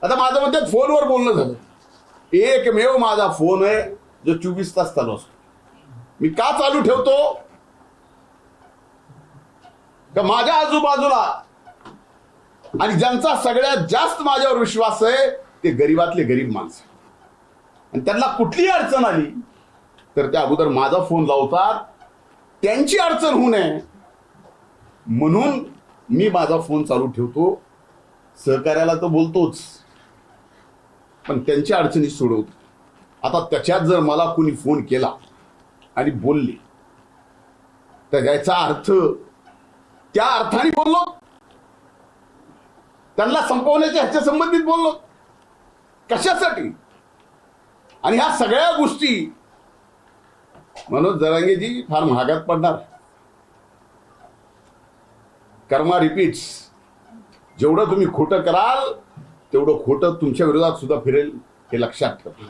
आता माझं म्हणतात फोनवर बोलणं झालं, एकमेव माझा फोन आहे जो 24 तास चालू असतो. मी का चालू ठेवतो? का माझ्या आजूबाजूला आणि ज्यांचा सगळ्यात जास्त माझ्यावर विश्वास आहे ते गरीबातले गरीब माणसं, आणि त्यांना कुठलीही अडचण आली तर त्या अगोदर माझा फोन लावतात, त्यांची अडचण होऊ नये म्हणून मी माझा फोन चालू ठेवतो. सहकार्याला तर बोलतोच, पण त्यांच्या अडचणी सोडवतो. आता त्याच्यात जर मला कोणी फोन केला आणि बोलले तर याचा अर्थ त्या अर्थाने बोललो, त्यांना संपवण्याच्या ह्याच्या संबंधित बोललो, कशासाठी? आणि ह्या सगळ्या गोष्टी मनोज जरांगेजी फार महागात पडणार. कर्मा रिपीट्स. जेवढं तुम्ही खोटं कराल तेवढं खोटं तुमच्या विरोधात सुद्धा फिरेल, हे लक्षात ठेवा.